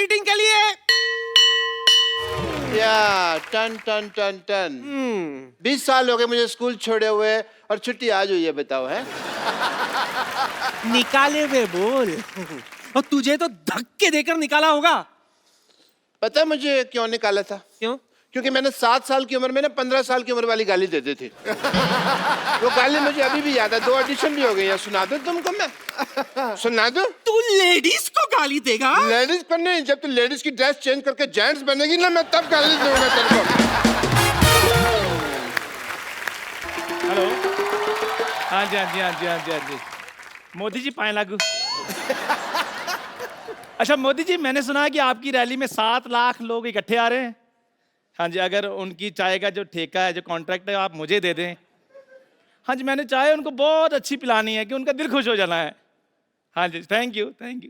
Meeting के लिए। या टन टन टन टन 20 साल हो गए मुझे स्कूल छोड़े हुए और छुट्टी आज हुई है, बताओ है। निकाले हुए बोल। और तुझे तो धक्के देकर निकाला होगा। पता है मुझे क्यों निकाला था? क्यों? क्योंकि मैंने 7 साल की उम्र में ना 15 साल की उम्र वाली गाली दे दी थी। वो गाली मुझे अभी भी याद है। 2 ऑडिशन भी हो गई है। सुना दूं तुमको मैं? सुना दूं? तू लेडीज को गाली देगा? लेडीज को नहीं, जब तू लेडीज की ड्रेस चेंज करके जेंट्स बनेगी ना, मैं तब गाली दूंगा तेरे को। हेलो। हाँ जी हाँ जी हाँ जी हाँ जी हाँ जी। मोदी जी पाए लागू। अच्छा मोदी जी, मैंने सुना है कि आपकी रैली में 7 लाख लोग इकट्ठे आ रहे हैं। हाँ जी, अगर उनकी चाय का जो ठेका है, जो कॉन्ट्रैक्ट है, आप मुझे दे दें। हाँ जी, मैंने चाय उनको बहुत अच्छी पिलानी है कि उनका दिल खुश हो जाना है। हाँ जी, थैंक यू थैंक यू।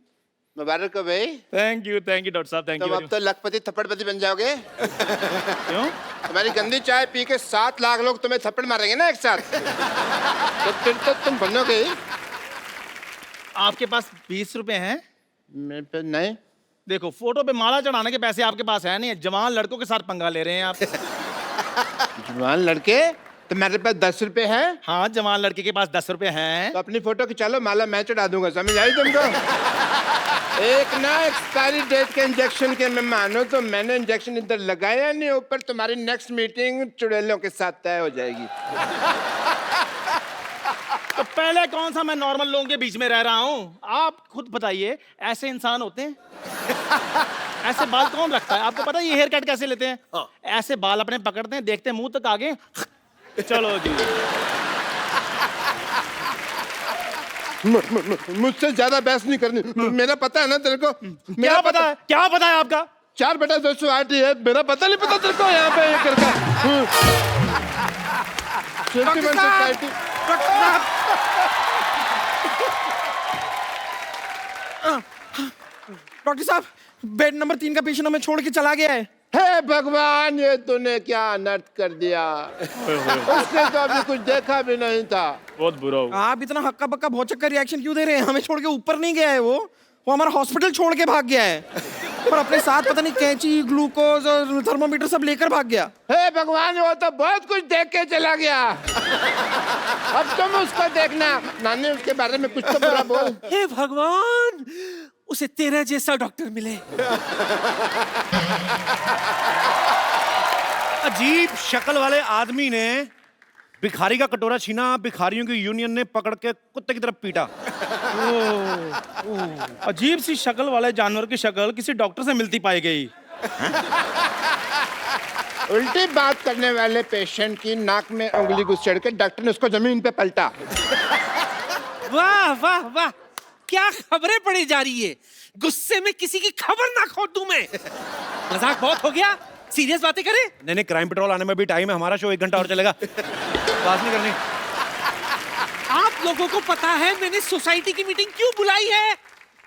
मुबारक हो भाई। थैंक यू डॉक्टर साहब, थैंक यू। तुम अब तो लखपति थप्पड़पति बन जाओगे। क्यों? तुम्हारी गंदी चाय पी के 7 लाख लोग तुम्हें थप्पड़ मारेंगे ना एक साथ। तो फिर तो तुम बनोगे ही। आपके पास 20 रुपए हैं? मेरे पे नहीं। देखो, फोटो पे माला चढ़ाने के पैसे आपके पास है नहीं। जवान लड़कों के साथ पंगा ले रहे हैं आप। जवान लड़के? तो मेरे पास 10 रुपए हैं। हाँ, जवान लड़के के पास 10 रुपए हैं। तो अपनी फोटो खिंचा लो, माला मैं चढ़ा दूंगा। समझ आई तुमको? एक ना एक्सपायरी डेट के इंजेक्शन के मैं मानो तो मैंने इंजेक्शन इधर लगाया नहीं, ऊपर तुम्हारी नेक्स्ट मीटिंग चुड़ैलों के साथ तय हो जाएगी। तो पहले कौन सा मैं नॉर्मल लोगों के बीच में रह रहा हूँ? आप खुद बताइए, ऐसे इंसान होते हैं? ऐसे बाल कौन रखता है? आपको पता है ये हेयर कट कैसे लेते हैं? हाँ। ऐसे बाल अपने पकड़ते हैं, देखते हैं मुंह तक आगे। चलो जी। मुझसे ज्यादा बहस नहीं करनी। मेरा पता है ना तेरे को? क्या पता है? क्या पता है आपका? 4/208 है। मेरा पता नहीं पता तेरे को? यहाँ पे ये करके सोसाइटी। डॉक्टर साहब, बेड नंबर 3 का पेशेंट हमें छोड़ के चला गया है। हे भगवान, ये तूने क्या अनर्थ कर दिया। उसने तो अभी कुछ देखा भी नहीं था। बहुत बुरा हो। आप इतना हक्का बक्का बहुत चक्कर रिएक्शन क्यों दे रहे हैं? हमें छोड़ के ऊपर नहीं गया है वो हमारा हॉस्पिटल छोड़ के भाग गया है। और अपने साथ पता नहीं कैंची, ग्लूकोज और थर्मोमीटर सब लेकर भाग गया। हे भगवान, वो तो बहुत कुछ देख के चला गया। अब तुम उसको देखना। नानी, उसके बारे में कुछ तो बुरा बोल। हे भगवान, उसे तेरे जैसा डॉक्टर मिले। अजीब शक्ल वाले आदमी ने भिखारी का कटोरा छीना, भिखारियों की यूनियन ने पकड़ के कुत्ते की तरफ पीटा। अजीब सी शक्ल वाले जानवर की शक्ल किसी डॉक्टर से मिलती पाई गई। उल्टी बात करने वाले पेशेंट की नाक में उंगली घुसेड़ के डॉक्टर ने उसको जमीन पे पलटा। वाह वाह वाह, क्या खबरें पड़ी जा रही है। गुस्से में किसी की खबर ना खो दूं मैं। मजाक बहुत हो गया, सीरियस बातें करें। नहीं, क्राइम पेट्रोल आने में भी टाइम है। हमारा शो 1 घंटा और चलेगा। बात नहीं करनी। आप लोगों को पता है मैंने सोसाइटी की मीटिंग क्यों बुलाई है?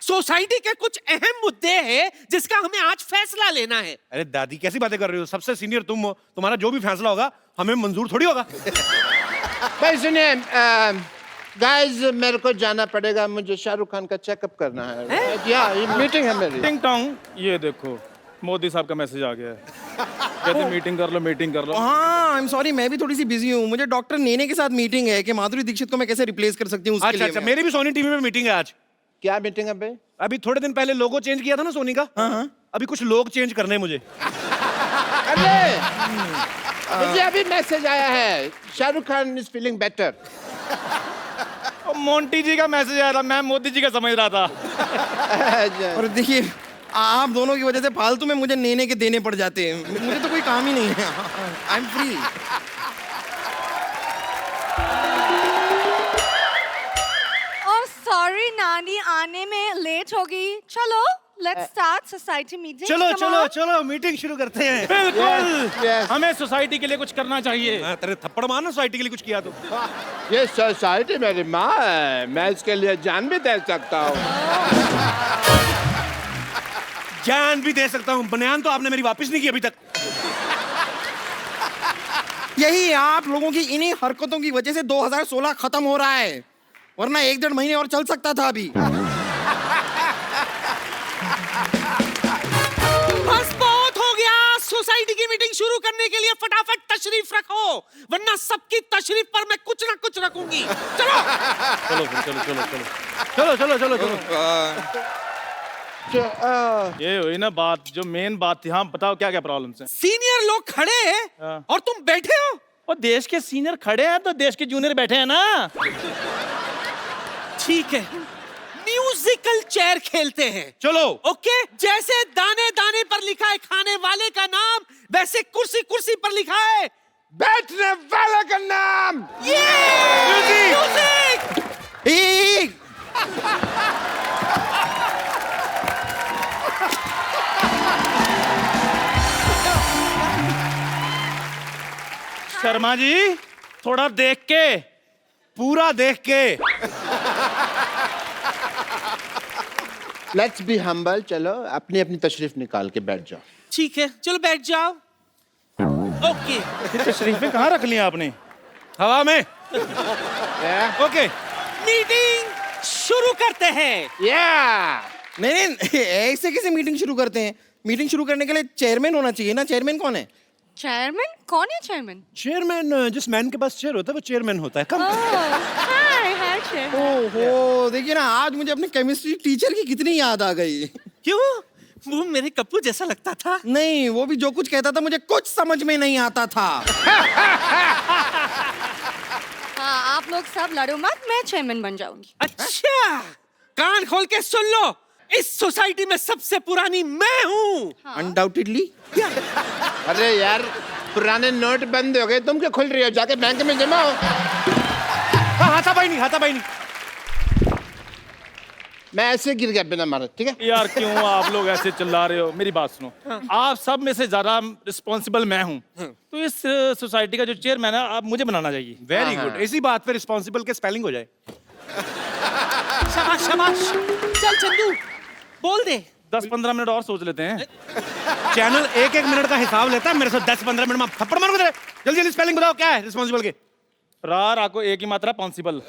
सोसाइटी के कुछ अहम मुद्दे हैं जिसका हमें आज फैसला लेना है। अरे दादी, कैसी बातें कर रही हो? सबसे सीनियर तुम हो, तुम्हारा जो भी फैसला होगा हमें मंजूर थोड़ी होगा। भाई सुनिए गाइस, मेरे को जाना पड़ेगा। मुझे शाहरुख खान का चेकअप करना है। या ये मीटिंग है मेरी। टिंग टोंग, ये देखो मोदी साहब का मैसेज आ गया है। कहते मीटिंग कर लो, मीटिंग कर लो। हाँ, आई एम सॉरी, मैं भी थोड़ी सी बिजी हूँ। मुझे डॉक्टर नेने के साथ मीटिंग है कि माधुरी दीक्षित को मैं कैसे रिप्लेस कर सकती हूँ। अच्छा, मेरी भी सोनी टीवी में मीटिंग है आज। क्या मीटिंग है भाई? अभी थोड़े दिन पहले लोगो चेंज किया था ना सोनी का। हाँ। अभी कुछ लोग चेंज करने हैं मुझे। अरे मुझे अभी मैसेज आया है, Shahrukh Khan is feeling better. Monty ji का मैसेज आया था, मैं मोदी जी का समझ रहा था। और देखिए, आप दोनों की वजह से फालतू में मुझे नेने के देने पड़ जाते हैं। मुझे तो कोई काम ही नहीं है। I am free. सॉरी नानी, आने में लेट हो गई। चलो लेट्स स्टार्ट सोसाइटी मीटिंग। चलो मीटिंग शुरू करते हैं। बिल्कुल। yes. हमें सोसाइटी के लिए कुछ करना चाहिए। तेरे थप्पड़ मारना सोसाइटी के लिए कुछ किया तो। ये सोसाइटी मेरी माँ है, मैं इसके लिए जान भी दे सकता हूँ। जान भी दे सकता हूँ। बनियान तो आपने मेरी वापस नहीं की अभी तक। यही आप लोगों की इन्हीं हरकतों की वजह से 2016 खत्म हो रहा है, वरना 1-1.5 महीने और चल सकता था अभी। करने के लिए फटाफट तशरीफ रखो, वरना सबकी तशरीफ पर मैं कुछ ना कुछ रखूंगी। चलो चलो फिर, चलो चलो चलो। चलो चलो चलो चलो। ये हुई ना बात, जो मेन बात थी। हाँ बताओ क्या क्या प्रॉब्लम्स हैं। सीनियर लोग खड़े हैं हाँ। और तुम बैठे हो। और देश के सीनियर खड़े हैं तो देश के जूनियर बैठे हैं ना। ठीक है, म्यूजिकल चेयर खेलते हैं। चलो। ओके, जैसे दाने दाने पर लिखा है खाने वाले का नाम, वैसे कुर्सी कुर्सी पर लिखा है बैठने वाले का नाम। म्यूजिक। शर्मा जी थोड़ा देख के, पूरा देख के। Let's be humble. चलो अपनी अपनी तशरीफ निकाल के बैठ जाओ। ठीक है, चलो बैठ जाओ। ओके, तशरीफें कहाँ रख लिया आपने? हवा में। ओके। मीटिंग शुरू करते हैं। नहीं नहीं, ऐसे कैसे मीटिंग शुरू करते हैं? मीटिंग शुरू करने के लिए चेयरमैन होना चाहिए ना। चेयरमैन कौन है? चेयरमैन? कौन है चेयरमैन? चेयरमैन, जिस मैन के पास चेयर होता है वो चेयरमैन होता है। कम। हाय चेयरमैन। ओहो, देखिए ना, आज मुझे अपने केमिस्ट्री टीचर की कितनी याद आ गई। क्यों? वो मेरे कप्पू जैसा लगता था। नहीं, वो भी जो कुछ कहता था मुझे कुछ समझ में नहीं आता था। हाँ, आप लोग सब लड़ो मत, मैं चेयरमैन बन जाऊंगी। अच्छा, कान खोल के सुन लो, इस सोसाइटी में सबसे पुरानी मैं हूँ। अनडाउटेडली। अरे यार, पुराने नोट बंद हो गए, तुम क्या खुल रही हो? जाके बैंक में जमा हो। हाथापाई नहीं, हाथापाई नहीं। मैं ऐसे गिर गया बिना मारे, ठीक है? यार क्यों आप लोग ऐसे चिल्ला रहे हो? मेरी बात सुनो। आप सब में से ज्यादा रिस्पॉन्सिबल मैं हूँ, तो इस सोसाइटी का जो चेयरमैन है आप मुझे बनाना चाहिए। Very good. इसी बात पे रिस्पॉन्सिबल के स्पेलिंग हो जाए। शाबाश शाबाश। चल चंदू, बोल दे। 10-15 मिनट और सोच लेते हैं। चैनल एक एक मिनट का हिसाब लेता है, मेरे से 10-15 मिनट में आप थप्पड़ मारोगे। जल्दी जल्दी स्पेलिंग बताओ, क्या है रिस्पॉन्सिबल के? रार को एक ही मात्रा पॉन्सिबल।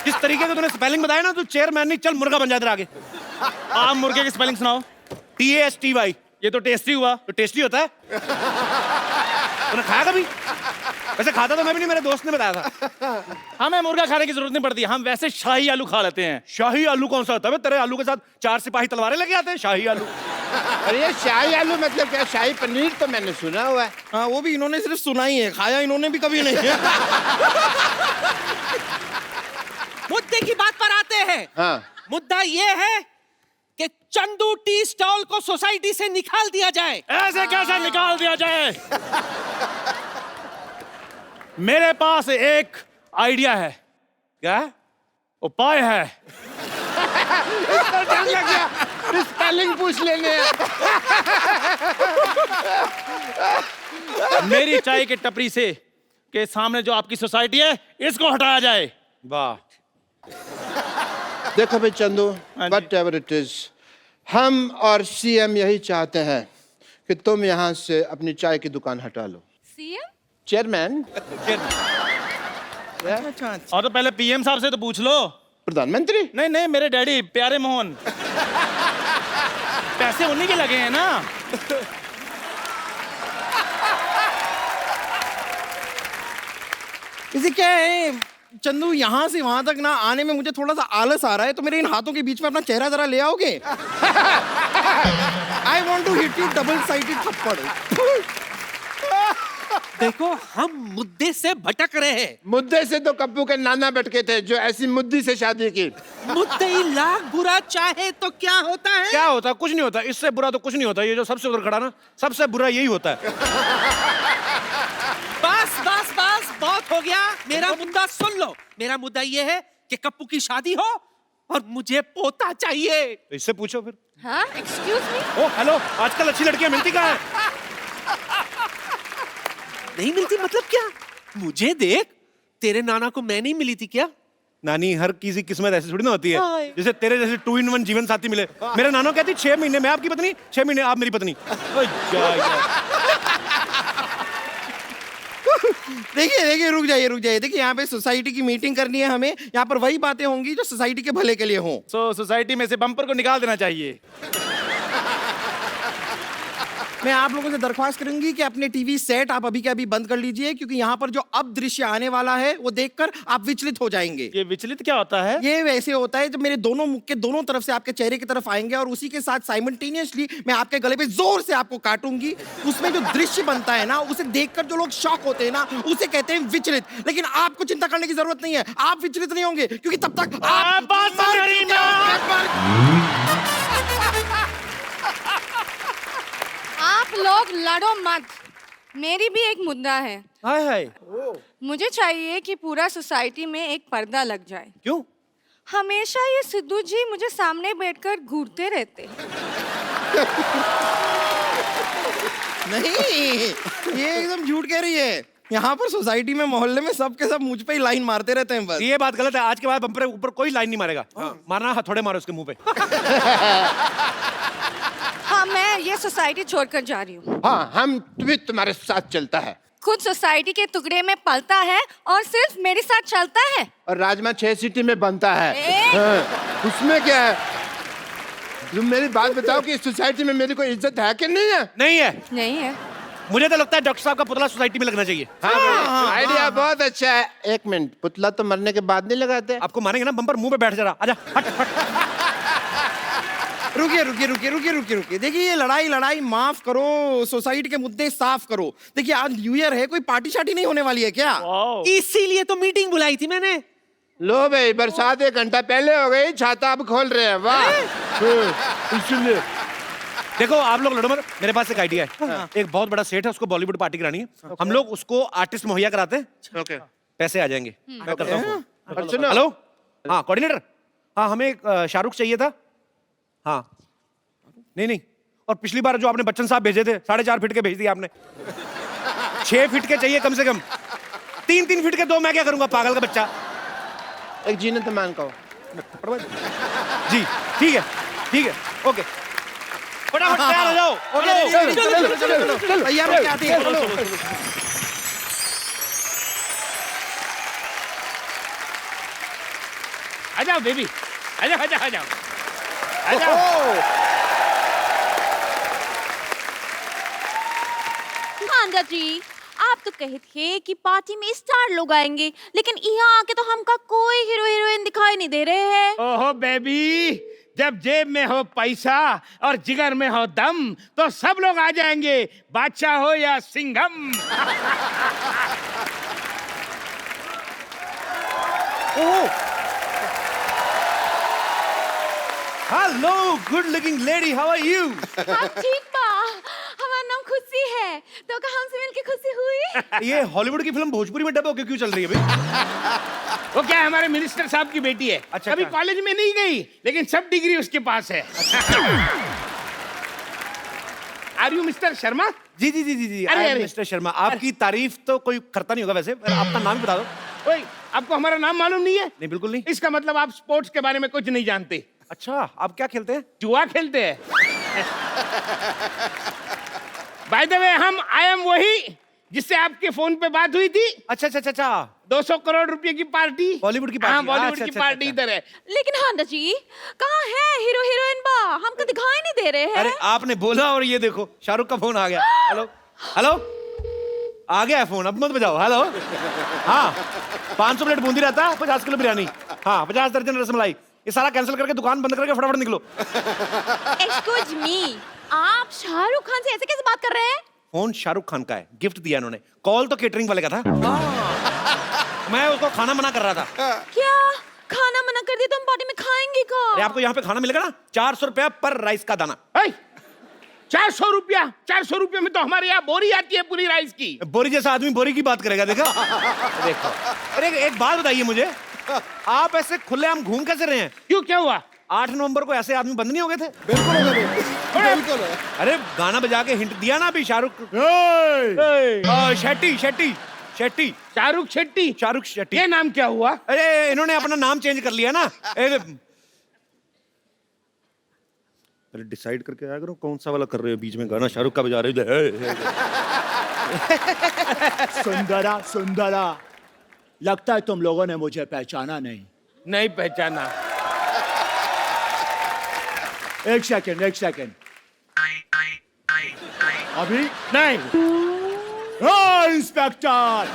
जिस तरीके से तूने स्पेलिंग बताया ना, तू चेयरमैन नहीं, चल मुर्गा बन जाता आगे। आप मुर्गे की स्पेलिंग सुनाओ। TASTY। ये तो टेस्टी हुआ। तो टेस्टी होता है। तूने खाया कभी? वैसे खाता तो मैं भी नहीं, मेरे दोस्त ने बताया था। हमें मुर्गा खाने की जरूरत नहीं पड़ती, हम वैसे शाही आलू खा लेते हैं। शाही आलू कौन सा होता है? तेरे आलू के साथ 4 सिपाही तलवारें लेके आते हैं। शाही आलू। अरे ये शाही आलू मतलब क्या? शाही पनीर तो मैंने सुना हुआ है। हाँ, वो भी इन्होंने सिर्फ सुना ही है, खाया इन्होंने भी कभी नहीं है। मुद्दे की बात पर आते हैं। हाँ। मुद्दा ये है कि चंदू टी स्टॉल को सोसाइटी से निकाल दिया जाए। ऐसे कैसे निकाल दिया जाए? मेरे पास एक आइडिया है। क्या? उपाय है। इसका डर लग गया, स्पेलिंग पूछ लेने। मेरी चाय की टपरी से के सामने जो आपकी सोसाइटी है, इसको हटाया जाए। वाह। देखो भाई चंदू, हाँ जी। वट एवर इट इज, हम और CM यही चाहते हैं कि तुम यहाँ से अपनी चाय की दुकान हटा लो। सीएम? चेयरमैन? अच्छा, और तो पहले PM साहब से तो पूछ लो। प्रधानमंत्री? नहीं नहीं, मेरे डैडी प्यारे मोहन। पैसे उन्हीं के लगे हैं ना। इसे क्या है चंदू, यहाँ से वहां तक ना आने में मुझे थोड़ा सा आलस आ रहा है, तो मेरे इन हाथों के बीच में अपना चेहरा जरा ले आओगे? I want to hit you double sided थप्पड़। देखो, हम मुद्दे से भटक रहे हैं। मुद्दे से तो कप्पू के नाना भटके थे, जो ऐसी मुद्दी से शादी की। मुद्दे ही लाख बुरा चाहे तो क्या होता है? क्या होता है? कुछ नहीं होता। इससे बुरा तो कुछ नहीं होता। ये जो सबसे उधर खड़ा ना, सबसे बुरा यही होता है। बस बस बस, बहुत हो गया। मेरा मुद्दा सुन लो। मेरा मुद्दा ये है कि कप्पू की शादी हो और मुझे पोता चाहिए। तो इससे पूछो फिर। हाँ, एक्सक्यूज मी। ओ हेलो, आजकल अच्छी लड़कियां मिलती कहाँ है? नहीं मिलती मतलब क्या? मुझे देख, तेरे नाना को मैं नहीं मिली थी क्या? नानी, हर किसी किस्मत ऐसी थोड़ी ना होती है। हाय। जैसे तेरे जैसे 2 in 1 जीवन साथी मिले। मेरे नाना कहती 6 महीने मैं आपकी पत्नी, 6 महीने आप मेरी पत्नी। ओ देखिए देखिए, रुक जाइए। देखिए, यहाँ पे सोसाइटी की मीटिंग करनी है हमें। यहाँ पर वही बातें होंगी जो सोसाइटी के भले के लिए हों। सोसाइटी में से बम्पर को निकाल देना चाहिए। मैं आप लोगों से दरख्वास्त करूंगी कि अपने टीवी सेट आप अभी के अभी बंद कर लीजिए, क्योंकि यहाँ पर जो अब दृश्य आने वाला है वो देखकर आप विचलित हो जाएंगे। ये विचलित क्या होता है? ये वैसे होता है जब मेरे दोनों मुख के दोनों तरफ से आपके चेहरे की तरफ आएंगे और उसी के साथ साइमल्टेनियसली मैं आपके गले पे जोर से आपको काटूंगी। उसमें जो दृश्य बनता है ना, उसे देखकर जो लोग शॉक होते हैं ना, उसे कहते हैं विचलित। लेकिन आपको चिंता करने की जरूरत नहीं है, आप विचलित नहीं होंगे, क्योंकि तब तक आप बात मर करी चुके ना। आप लोग लड़ो मत, मेरी भी एक मुद्दा है। हाय हाय। मुझे चाहिए कि पूरा सोसाइटी में एक पर्दा लग जाए। क्यों? हमेशा ये सिद्धू जी मुझे सामने बैठकर घूरते रहते हैं। नहीं, ये एकदम झूठ कह रही है। यहाँ पर सोसाइटी में, मोहल्ले में सबके सब मुझ पे ही लाइन मारते रहते हैं बस। ये बात गलत है। आज के बाद बम्पर ऊपर कोई लाइन नहीं मारेगा। मारना हथौड़े मारो उसके मुंह पे। हाँ, मैं ये सोसाइटी छोड़कर जा रही हूँ। हाँ, हम भी तुम्हारे साथ चलता है। खुद सोसाइटी के टुकड़े में पलता है और सिर्फ मेरे साथ चलता है। और राजमा 6 सीटी में बनता है। हाँ, उसमें क्या है? तुम मेरी बात बताओ कि इस सोसाइटी में मेरी कोई इज्जत है कि नहीं है? नहीं है। नहीं है। मुझे तो लगता है डॉक्टर साहब का पुतला सोसाइटी में लगना चाहिए। हाँ, आइडिया बहुत अच्छा है। एक मिनट, पुतला तो मरने के बाद नहीं लगाते? आपको मारेंगे ना बम्पर, मुंह पे बैठ जरा। आजा, हट हट। रुकिए रुकिए रुकिए रुकिए रुकिए रुकिए, देखिए ये लड़ाई माफ करो, सोसाइटी के मुद्दे साफ करो। देखिए आज न्यू ईयर है, कोई पार्टी शार्टी नहीं होने वाली है क्या? इसीलिए तो मीटिंग बुलाई थी मैंने। लो भाई, बरसात 1 घंटा पहले हो गई, छाता अब खोल रहे हैं। वाह। इसलिए देखो आप लोग लड़ो मत, मेरे पास एक आइडिया है। एक बहुत बड़ा सेट है, उसको बॉलीवुड पार्टी करानी है। हम लोग उसको आर्टिस्ट मुहैया कराते हैं। ओके। पैसे आ जाएंगे। मैं करता हूँ फोन। और सुनो, हेलो, हाँ कोऑर्डिनेटर। हाँ, हमें एक शाहरुख चाहिए था। हाँ, नहीं, और पिछली बार जो आपने बच्चन साहब भेजे थे, 4.5 फीट के भेज दिए आपने। 6 फीट के चाहिए कम से कम। 3 फीट के 2 मैं क्या करूंगा, पागल का बच्चा। एक जीने तो मान कहो। जी ठीक है, ओके। फटाफट तैयार हो जाओ। चलो तैयार हो, क्या आती है? आ जाओ बेबी, आ जाओ, आ जाओ, आ जाओ, आ जाओ। भांजा जी, आप तो कहे थे कि पार्टी में स्टार लोग आएंगे, लेकिन यहाँ आके तो हमका कोई हीरो हीरोइन दिखाई नहीं दे रहे हैं। ओहो बेबी, जब जेब में हो पैसा और जिगर में हो दम, तो सब लोग आ जाएंगे, बादशाह हो या Singham. Hello good looking lady, how are you? आप ठीक बा? हमारा नाम खुशी है, तो का हमसे मिलके खुशी हुई। ये हॉलीवुड की फिल्म भोजपुरी में डब होके क्यों चल रही है भाई? वो क्या है, हमारे मिनिस्टर साहब की बेटी है। अच्छा, अभी अच्छा। कॉलेज में नहीं गई, लेकिन सब डिग्री उसके पास है। Are you mister Sharma? जी अरे, अरे। मिस्टर शर्मा, आपकी तारीफ तो कोई करता नहीं होगा वैसे। आपका नाम ही बता दो। ओए, आपको हमारा नाम मालूम नहीं है? नहीं, बिल्कुल नहीं। इसका मतलब आप स्पोर्ट्स के बारे में कुछ नहीं जानते। अच्छा, आप क्या खेलते हैं? जुआ खेलते हैं। बाय द वे, हम आई एम वही जिससे आपके फोन पे बात हुई थी। अच्छा। 200 करोड़ रुपए की पार्टी। बॉलीवुड की पार्टी। हाँ, बॉलीवुड अच्छा, की अच्छा, पार्टी अच्छा। इधर है। लेकिन भांजा जी, कहाँ है हीरो हीरोइन बा? हमको दिखाई नहीं दे रहे हैं। अरे आपने बोला और ये देखो शाहरुख का फोन आ गया। हेलो, आ गया है फोन, अब मत बजाओ। हेलो, हाँ 500 प्लेट बूंदी रहता, 50 किलो बिरयानी, हाँ 50 दर्जन रसमलाई। ये सारा कैंसिल करके दुकान बंद करके फटाफट निकलो। एक्सक्यूज मी, आप शाहरुख खान से ऐसे कैसे बात कर रहे हैं? फोन शाहरुख खान का है, गिफ्ट दिया इन्होंने। कॉल तो केटरिंग वाले का था। मैं उसको खाना मना कर रहा था। क्या खाना मना कर दिया तो हम पार्टी में खाएंगे का? अरे आपको यहाँ पे खाना मिलेगा ना, 400 रुपया पर राइस का दाना। 400 रुपया? 400 रुपये में तो हमारे यहाँ बोरी आती है पूरी राइस की। बोरी जैसा आदमी बोरी की बात करेगा, देखा? देखो, अरे एक बात बताइए मुझे, आप ऐसे खुलेआम घूम कैसे रहे हैं? क्यों, क्या हुआ? 8 नवंबर को ऐसे आदमी बंद नहीं हो गए थे? बिल्कुल। अरे गाना बजा के हिंट दिया ना अभी शाहरुख। शेट्टी। शाहरुख शेट्टी। ये नाम क्या हुआ? अरे इन्होंने अपना नाम चेंज कर लिया ना। अरे डिसाइड करके आया करो कौन सा वाला कर रहे हो, बीच में गाना शाहरुख का बजा रहे हो। सुंदरा, लगता है तुम लोगों ने मुझे पहचाना नहीं। नहीं पहचाना। एक सेकंड। अभी नहीं। इंस्पेक्टर,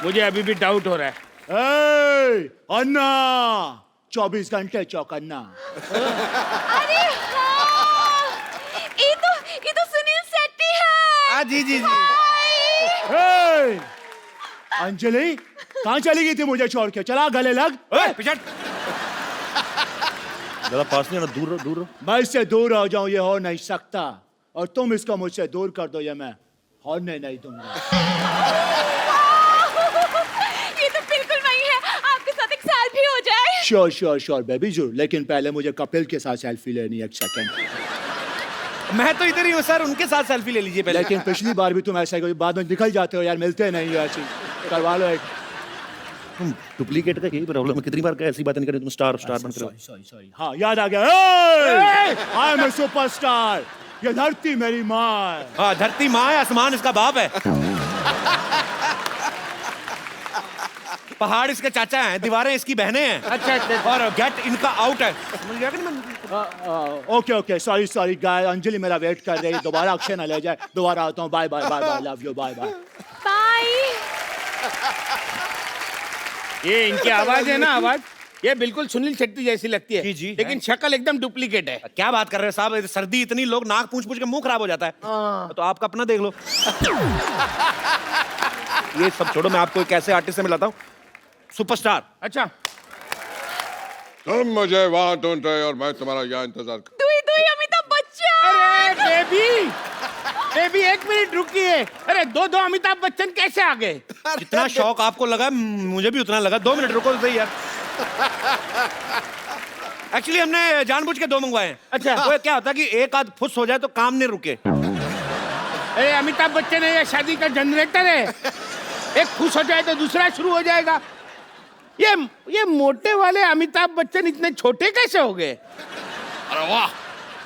मुझे अभी भी डाउट हो रहा है। अन्ना 24 घंटे चौकन्ना। अरे हाँ, ये तो सुनील शेट्टी है। हाँ जी जी जी। हे! अंजलि कहाँ चली गई थी मुझे छोड़ के? चला गले लग। ओए पिछड़, ज्यादा पास नहीं आना, दूर रहो, दूर रहो। मैं इससे दूर हो जाऊं ये हो नहीं सकता, और तुम इसको मुझसे दूर कर दो ये मैं होने नहीं दूंगा। ये तो बिल्कुल वही है, आपके साथ एक सेल्फी हो जाए। श्योर श्योर श्योर बेबी जरूर, लेकिन पहले मुझे कपिल के साथ सेल्फी लेनी है, एक सेकंड। मैं तो इधर ही हूँ सर, उनके साथ सेल्फी ले लीजिए पहले। लेकिन पिछली बार भी तुम ऐसा ही बाद में निकल जाते हो यार, मिलते नहीं हो, ऐसी करवा लो एक। तुम डुप्लीकेट का यही प्रॉब्लम है, कितनी बार ऐसी बातें नहीं करें, तुम स्टार स्टार बन रहे हो। सॉरी हाँ याद आ गया। आई एम ए सुपरस्टार, ये धरती मेरी माँ है। हाँ, धरती माँ है, आसमान इसका बाप है। पहाड़ इसके चाचा हैं, दीवारें इसकी बहनें हैं। अच्छा। और गेट इनका आउट है। समझ गया कि नहीं? ओके ओके सॉरी सॉरी गाय, अंजलि मेरा वेट कर रही है, दोबारा अक्षय न ले जाए। दोबारा आता हूँ, bye bye bye bye, love you, bye bye. Bye. ये इनकी आवाज है ना, आवाज ये बिल्कुल सुनील शेट्टी जैसी लगती है। जी, जी, लेकिन शक्ल एकदम डुप्लीकेट है। क्या बात कर रहे हैं साहब, सर्दी इतनी, लोग नाक पूछ पूछ के मुंह खराब हो जाता है। तो आपका अपना देख लो। ये सब छोड़ो, मैं आपको एक ऐसे आर्टिस्ट से मिलाता हूँ, सुपरस्टार। अच्छा। तुम मुझे वहां ढूंढ रहे और मैं तुम्हारा यहाँ इंतजार कर। दुई दुई अमिताभ बच्चन। अरे बेबी, बेबी एक मिनट रुकिए। अरे दो दो अमिताभ बच्चन कैसे आ गए? जितना शौक आपको लगा मुझे भी उतना लगा। 2 मिनट रुको तो सही यार। एक्चुअली हमने जानबूझ के 2 मंगवाए हैं। अच्छा। वो क्या होता है कि एक आध फुस हो जाए तो काम नहीं रुके। अरे अमिताभ बच्चन है या शादी का जनरेटर है? एक खुश हो जाए तो दूसरा शुरू हो जाएगा। ये मोटे वाले अमिताभ बच्चन इतने छोटे कैसे हो गए? अरे वाह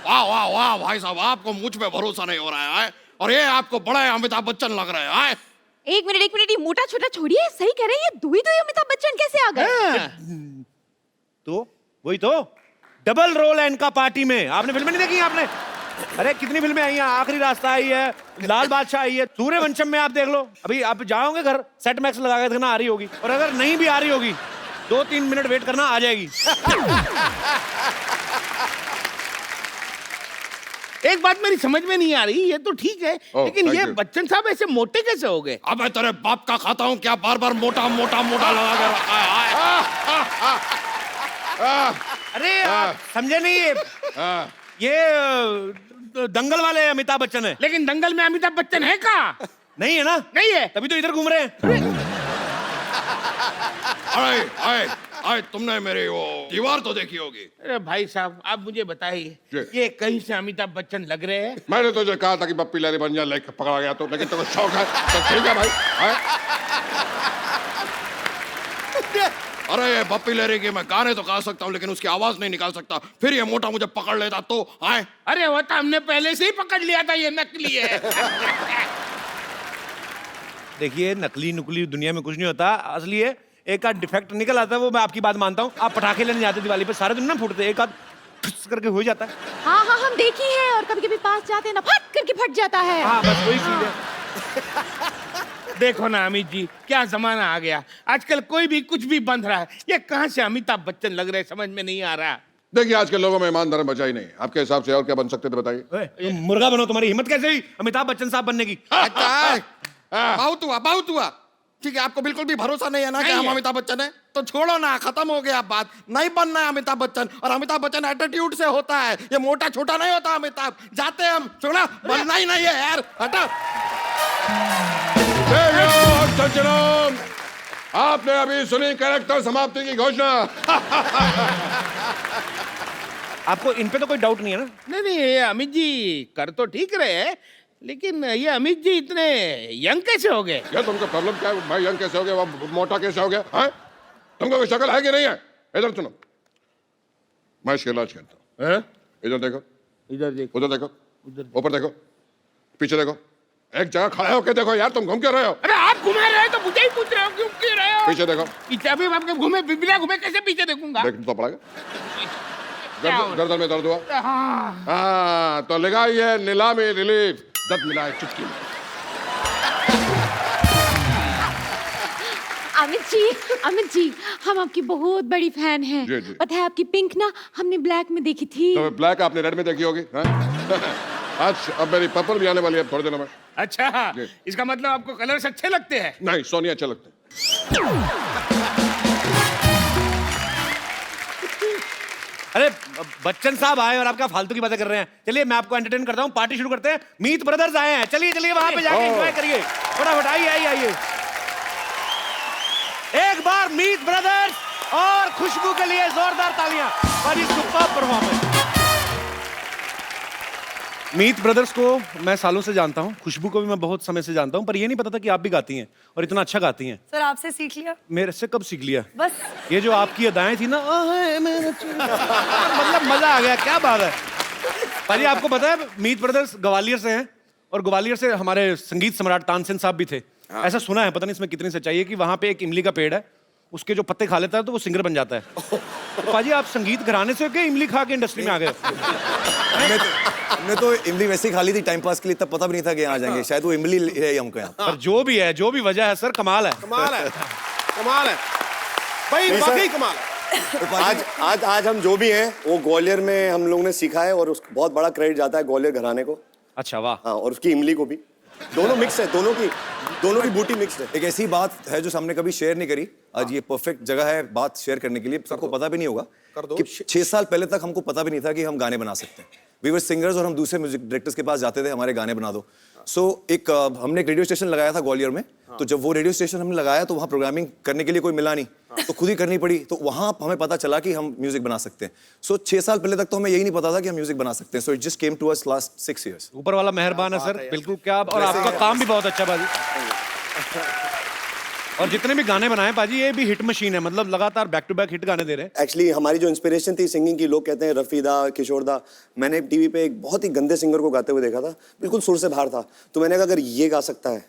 वाह वाह वाह भाई साहब, आपको मुझ पे भरोसा नहीं हो रहा है, और ये आपको बड़े अमिताभ बच्चन लग रहे हैं। एक मिनट, ये मोटा छोटा छोड़िए, सही कह रहे हैं, ये दुई दुई अमिताभ बच्चन कैसे आ गए? तो वही तो डबल रोल है इनका पार्टी में। आपने फिल्में नहीं देखी आपने? अरे कितनी फिल्में आई हैं, आखिरी रास्ता आई है, लाल बादशाह आई है, सूर्यवंशम में आप देख लो। अभी आप जाओगे घर, सेट मैक्स लगा के देखना, आ रही होगी। और अगर नहीं भी आ रही होगी 2-3 मिनट वेट करना, आ जाएगी। एक बात मेरी समझ में नहीं आ रही, ये तो ठीक है, लेकिन ये बच्चन साहब ऐसे मोटे कैसे हो गए? अब मैं तेरे बाप का खाता हूँ क्या, बार बार मोटा मोटा मोटा लगा के रखा है। अरे आप समझे नहीं, ये दंगल वाले अमिताभ बच्चन है। लेकिन दंगल में अमिताभ बच्चन है कहाँ? नहीं है ना? नहीं है। तभी तो इधर घूम रहे हैं। अरे तुमने मेरी वो दीवार तो देखी होगी। अरे भाई साहब आप मुझे बताइए, जी। ये कहीं से अमिताभ बच्चन लग रहे हैं? मैंने तुझे कहा था कि पप्पी लहरी बन जा, लेके पकड़ा गया तो, लेकिन तेरे को शौक है तो ठीक है भाई। अरे ये पप्पी लहरी की मैं गाने तो गा सकता हूँ, लेकिन उसकी आवाज नहीं निकाल सकता। फिर ये मोटा मुझे पकड़ लेता तो आए। अरे वो तो हमने पहले से ही पकड़ लिया था, ये नकली है। देखिए, नकली नुकली दुनिया में कुछ नहीं होता, असली है। एक आध डिफेक्ट निकल आता है, वो मैं आपकी बात मानता हूँ। आप पटाखे लेने जाते दिवाली पे, सारे दिन ना फूटते, एक आध फुस करके हो जाता है। हाँ हाँ हम देखी है, और कभी कभी पास जाते हैं ना, फट करके फट जाता है। हाँ बस वही चीज है। देखो ना अमित जी, क्या जमाना आ गया, आजकल कोई भी कुछ भी बंध रहा है। ये कहाँ से अमिताभ बच्चन लग रहे, समझ में नहीं आ रहा। देखिए आज के लोगों में ईमानदारी बचा ही नहीं। आपके हिसाब से और क्या बन सकते थे बताइए? तुम मुर्गा बनो, तुम्हारी हिम्मत कैसे हुई अमिताभ बच्चन साहब बनने की? बहुत हुआ। ठीक है, आपको बिल्कुल भी भरोसा नहीं है ना कि हम अमिताभ बच्चन है, तो छोड़ो ना, खत्म हो गया बात। नहीं बनना है अमिताभ बच्चन, और अमिताभ बच्चन एटीट्यूड से होता है, ये मोटा छोटा नहीं होता अमिताभ। जाते हैं हम, छोड़ा, बनना ही नहीं है यार, हटा। आपने अभी सुनी कैरेक्टर समाप्ति की घोषणा। आपको इन पे तो कोई डाउट नहीं है ना? नहीं ये अमित जी कर तो ठीक रहे हैं, लेकिन ये अमित जी इतने यंग कैसे हो गए? क्या तुमको प्रॉब्लम क्या है? मैं यंग कैसे हो गया, वो मोटा कैसे हो गया? हैं? तुमको कोई शक्ल है कि नहीं है? इधर सुनो, मैं इसका इलाज करता हूँ। इधर देखो, इधर देखो, उधर देखो, ऊपर देखो, पीछे देखो, एक जगह खड़े होके देखो यार, तुम घूम क्यों रहे हो? अरे आप घुमा रहे हो तो मुझे ही पूछ रहे हो, क्यों क्यों रहे हो? पीछे देखो। पीछे अभी आपके घूमे बिना घूमे कैसे पीछे देखूंगा? देखना तो पड़ेगा। गर्दन में दर्द हुआ? हाँ, तो लगाइए नीलामी रिलीफ, दर्द मिला है चुटकी में। अमित जी, हम आपकी बहुत बड़ी फैन हैं। जी, जी। पता है आपकी पिंक ना हमने ब्लैक में देखी थी। तो ब्लैक आपने रेड में देखी होगी, हाँ? आज अब मेरी पर्पल भी आने वाली है थोड़ी देर में। अच्छा, जी। इसका मतलब आपको कलर्स अच्छे लगते हैं? नहीं, सोनिया अच्छे लगते हैं। अरे बच्चन साहब आए और आप क्या फालतू की बातें कर रहे हैं? चलिए मैं आपको एंटरटेन करता हूँ, पार्टी शुरू करते हैं। मीत ब्रदर्स आए हैं, चलिए चलिए वहां पे जाके एंजॉय करिए। फटाफट आइए आइए आइए। एक बार मीत ब्रदर्स और खुशबू के लिए जोरदार तालियां। बड़ी सुपर परफॉर्मेंस। मीत ब्रदर्स को मैं सालों से जानता हूँ, खुशबू को भी मैं बहुत समय से जानता हूँ, पर ये नहीं पता था कि आप भी गाती हैं और इतना अच्छा गाती हैं। सर आपसे सीख लिया। मेरे से कब सीख लिया? बस ये जो आपकी अदाएं थी ना, मतलब मजा आ गया। क्या बात है भाई। आपको पता है मीत ब्रदर्स ग्वालियर से हैं और ग्वालियर से हमारे संगीत सम्राट तानसेन साहब भी थे। ऐसा सुना है, पता नहीं इसमें कितनी सच्चाई है, कि वहां पे एक इमली का पेड़ है, उसके जो पत्ते खा लेता है तो वो सिंगर बन जाता है। तो पाजी आप संगीत घराने से हो क्या इमली खा के इंडस्ट्री में आ गए? हमने तो इमली वैसे ही खा ली थी टाइम पास के लिए, तब पता भी नहीं था कि यहाँ आ जाएंगे। शायद वो इमली है हमको यहाँ। पर जो भी है, जो भी वजह है सर, कमाल है। कमाल है, कमाल है भाई, वाकई कमाल है। आज हम जो भी हैं वो ग्वालियर में हम लोगों ने सीखा है और उसको बहुत बड़ा क्रेडिट जाता है ग्वालियर घराने को। अच्छा वाह। हाँ, और उसकी इमली को भी। दोनों मिक्स है, दोनों की बूटी मिक्स है। एक ऐसी बात है जो हमने कभी शेयर नहीं करी, आज ये परफेक्ट जगह है बात शेयर करने के लिए। सबको पता भी नहीं होगा कि 6 साल पहले तक हमको पता भी नहीं था कि हम गाने बना सकते हैं। वी वर सिंगर्स और हम दूसरे म्यूजिक डायरेक्टर्स के पास जाते थे, हमारे गाने बना दो। हमने एक रेडियो स्टेशन लगाया था ग्वालियर में। तो जब वो रेडियो स्टेशन हमने लगाया तो वहाँ प्रोग्रामिंग करने के लिए कोई मिला नहीं, तो खुद ही करनी पड़ी। तो वहाँ हमें पता चला कि हम म्यूजिक बना सकते हैं। 6 साल पहले तक तो हमें यही नहीं पता था कि हम म्यूजिक बना सकते हैं। So it just came to us last 6 years। ऊपर वाला मेहरबान है सर, बिल्कुल। क्या, और आपका काम भी बहुत अच्छा बाजी। और जितने भी गाने बनाए पाजी, ये भी हिट मशीन है, मतलब लगातार बैक टू बैक हिट गाने दे रहे हैं। एक्चुअली हमारी जो इंस्पिरेशन थी सिंगिंग की, लोग कहते हैं रफी दा, किशोर दा। मैंने टीवी पे एक बहुत ही गंदे सिंगर को गाते हुए देखा था, बिल्कुल सुर से बाहर था। तो मैंने कहा अगर ये गा सकता है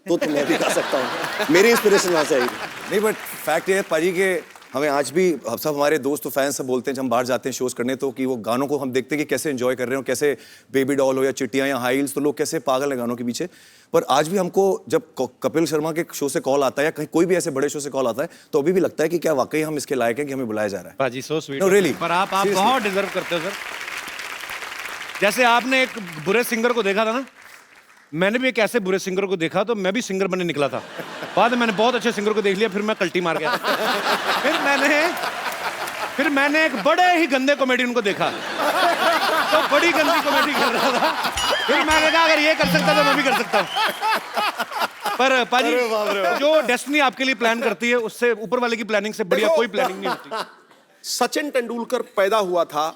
तो मैं भी गा सकता हूँ। मेरी इंस्पिरेशन वहाँ से आई। नहीं, बट फैक्ट ये है पाजी के हमें आज भी सब हमारे दोस्त और फैंस सब बोलते हैं जब हम बाहर जाते हैं शोज करने, तो कि वो गानों को हम देखते हैं कि कैसे एंजॉय कर रहे हो, कैसे बेबी डॉल हो या चिट्टियाँ या हाई हील्स, तो लोग कैसे पागल हैं गानों के पीछे। पर आज भी हमको जब कपिल शर्मा के शो से कॉल आता है या कहीं कोई भी ऐसे बड़े शो से कॉल आता है, तो अभी भी लगता है कि क्या वाकई हम इसके लायक हैं कि हमें बुलाया जा रहा है। पाजी सो स्वीट। No, really. पर आप बहुत डिजर्व करते हो सर। जैसे आपने एक बुरे सिंगर को देखा था ना, मैंने भी एक ऐसे बुरे सिंगर को देखा, तो मैं भी सिंगर बनने निकला था। बाद में मैंने बहुत अच्छे सिंगर को देख लिया, फिर मैं कल्टी मार गया। फिर मैंने एक बड़े ही गंदे कॉमेडियन को देखा, तो बड़ी गंदी कॉमेडी कर रहा था। फिर मैंने कहा अगर ये कर सकता तो मैं भी कर सकता हूँ। पर पाजी जो डेस्टिनी आपके लिए प्लान करती है, उससे ऊपर वाले की प्लानिंग से बढ़िया कोई प्लानिंग नहीं होती। सचिन तेंदुलकर पैदा हुआ था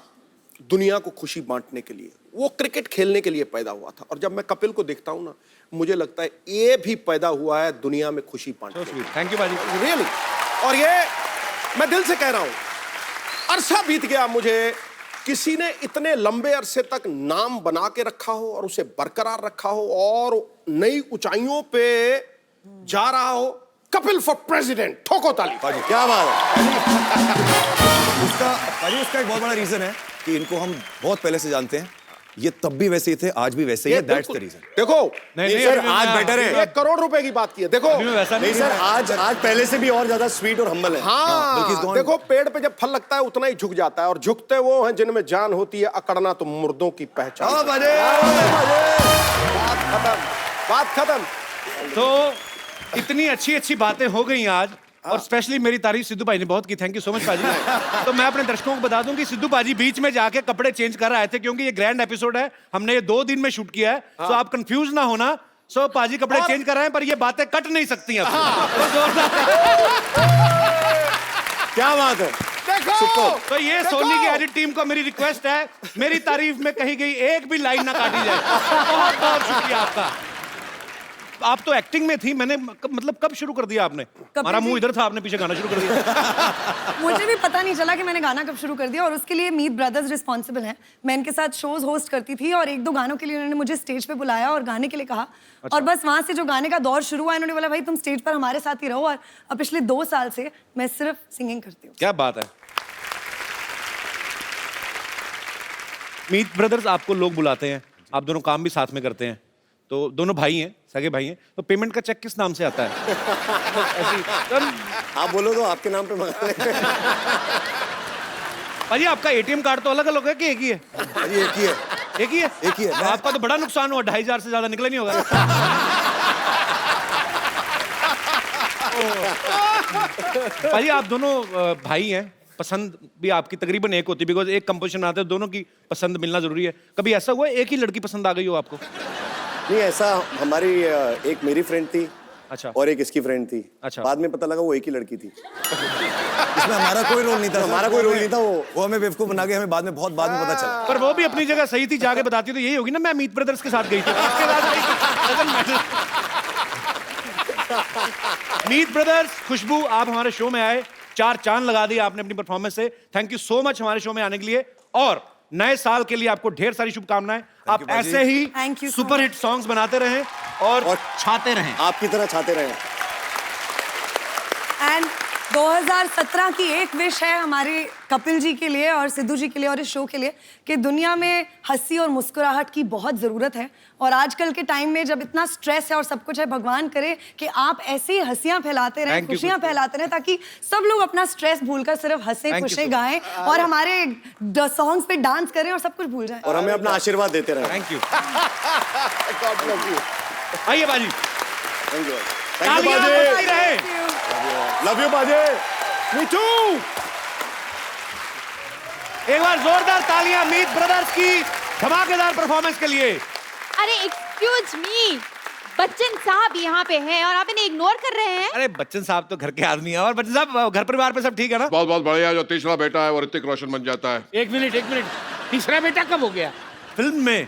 दुनिया को खुशी बांटने के लिए, वो क्रिकेट खेलने के लिए पैदा हुआ था। और जब मैं कपिल को देखता हूं ना, मुझे लगता है ये भी पैदा हुआ है दुनिया में खुशी बांटने के लिए। थैंक यू बाजी, रियली। और ये मैं दिल से कह रहा हूं, अरसा बीत गया मुझे किसी ने इतने लंबे अरसे तक नाम बना के रखा हो और उसे बरकरार रखा हो और नई ऊंचाइयों पे जा रहा हो। कपिल फॉर प्रेसिडेंट, ठोको ताली। क्या बात है। उसका एक बहुत बड़ा रीजन है कि इनको हम बहुत पहले से जानते हैं। ये तब भी वैसे ही थे, आज भी वैसे ही है। That's the reason. देखो नहीं सर, आज बेटर है। 1 करोड़ रुपए की बात की है। देखो वैसा नहीं सर, आज पहले से भी और ज्यादा स्वीट और हम्बल है। हाँ, देखो पेड़ पे जब फल लगता है उतना ही झुक जाता है, और झुकते वो हैं जिनमें जान होती है, अकड़ना तो मुर्दों की पहचान। बात खत्म। तो इतनी अच्छी अच्छी बातें हो गई आज, और स्पेशली मेरी तारीफ सिद्धू भाई ने बहुत की। थैंक यू सो मच पाजी। तो मैं अपने दर्शकों को बता दूं कि सिद्धू पाजी बीच में जाके कपड़े चेंज कर आए थे, क्योंकि ये ग्रैंड एपिसोड है, हमने ये 2 दिन में शूट किया है। सो आप कंफ्यूज ना होना। सो पाजी कपड़े चेंज कर रहे हैं, पर ये बातें कट नहीं सकती हैं। क्या बात है। देखो तो ये सोनी की एडिट टीम को मेरी रिक्वेस्ट है, मेरी तारीफ में कही गई एक भी लाइन ना काटी जाए। बहुत बहुत शुक्रिया आपका। आप तो एक्टिंग में थी, मैंने मतलब कब शुरू कर दिया आपने? हमारा मुंह इधर था, आपने पीछे गाना शुरू कर दिया। मुझे भी पता नहीं चला कि मैंने गाना कब शुरू कर दिया, और उसके लिए मीत ब्रदर्स रिस्पॉन्सिबल हैं। मैं इनके साथ शोज होस्ट करती थी, और 1-2 गानों के लिए उन्होंने मुझे स्टेज पे बुलाया और गाने के लिए कहा। और बस वहां से जो गाने का दौर शुरू हुआ, इन्होंने बोला भाई तुम स्टेज पर हमारे साथ ही रहो। और अब पिछले 2 साल से मैं सिर्फ सिंगिंग करती हूँ। क्या बात है। मीत ब्रदर्स आपको लोग बुलाते हैं, आप दोनों काम भी साथ में करते हैं, तो दोनों भाई हैं, सगे भाई हैं, तो पेमेंट का चेक किस नाम से आता है? आप बोलो तो आपके नाम पे मंगा लें। भाजी आपका एटीएम कार्ड तो अलग अलग है कि एक ही है? अरे एक ही है। एक ही है? एक ही है। तो आपका तो बड़ा नुकसान हुआ, 2500 से ज्यादा निकला नहीं होगा। भाई आप दोनों भाई हैं, पसंद भी आपकी तकरीबन एक होती है, बिकॉज एक कंपोजिशन आते हैं, दोनों की पसंद मिलना जरूरी है। कभी ऐसा हुआ एक ही लड़की पसंद आ गई हो आपको? नहीं ऐसा, हमारी एक मेरी फ्रेंड थी, अच्छा, और एक इसकी फ्रेंड थी। अच्छा, बाद में पता लगा वो एक ही लड़की थी। इसमें हमारा कोई रोल नहीं था। हमारा कोई रोल नहीं था। वो हमें बेवकूफ बना के हमें बाद में पता चला। पर वो भी अपनी जगह सही थी, जाके बताती तो यही होगी ना, मैं मीत ब्रदर्स के साथ गई थी। उसके बाद मीत ब्रदर्स, खुशबू, आप हमारे शो में आए, 4 चांद लगा दिए आपने अपनी परफॉर्मेंस से। थैंक यू सो मच हमारे शो में आने के लिए, और नए साल के लिए आपको ढेर सारी शुभकामनाएं। आप ऐसे ही सुपर हिट सॉन्ग्स बनाते रहें और छाते रहें, आपकी तरह छाते रहें। एंड 2017 की एक विश है हमारे कपिल जी के लिए और सिद्धू जी के लिए और इस शो के लिए, कि दुनिया में हंसी और मुस्कुराहट की बहुत ज़रूरत है। और आजकल के टाइम में जब इतना स्ट्रेस है और सब कुछ है, भगवान करे कि आप ऐसे ही हंसियां फैलाते रहें, खुशियां फैलाते रहें, ताकि सब लोग अपना स्ट्रेस भूलकर सिर्फ हंसे खुशे गाएं और हमारे सॉन्ग्स पे डांस करें और सब कुछ भूल जाएं। और हमें अपना आशीर्वाद देते रहें। Thank you. आइए बाजी, थैंक यू। तालियां बजाई रहे। लव यू बाजे। Me too. एक बार जोरदार तालियां मीत ब्रदर्स की धमाकेदार परफॉर्मेंस के लिए। अरे एक्सक्यूज मी, बच्चन साहब यहाँ पे हैं और आप इन्हें इग्नोर कर रहे हैं। अरे बच्चन साहब तो घर के आदमी हैं, और बच्चन साहब घर परिवार पे सब ठीक है ना? बहुत बहुत बढ़िया। जो तीसरा बेटा है वो ऋतिक रोशन बन जाता है। एक मिनट, तीसरा बेटा कब हो गया? फिल्म में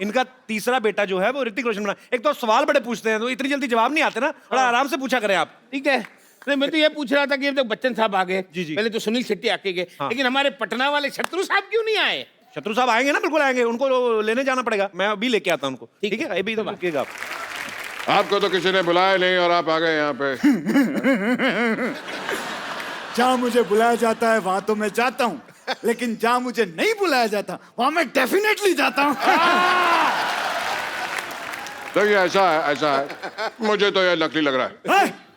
इनका तीसरा बेटा जो है वो ऋतिक रोशन बना। एक तो सवाल बड़े पूछते हैं, तो इतनी जल्दी जवाब नहीं आते ना, बड़ा आराम से पूछा करें आप। ठीक है। नहीं, मैं तो ये पूछ रहा था कि अब तक बच्चन साहब आ गए, जी। पहले तो सुनील शेट्टी आके गए, लेकिन हमारे पटना वाले शत्रु साहब क्यों नहीं आए? शत्रु साहब आएंगे ना, बिल्कुल आएंगे, उनको लेने जाना पड़ेगा, मैं अभी लेके आता हूं उनको। ठीक है, अभी तो रुकिएगा आप। आपको तो किसी ने बुलाया नहीं और आप आ गए यहाँ पे। जहाँ मुझे बुलाया जाता है वहां तो मैं जाता हूँ, लेकिन जहाँ मुझे नहीं बुलाया जाता वहां मैं डेफिनेटली जाता हूँ। देखिए ऐसा है, मुझे तो ये नकली लग रहा है।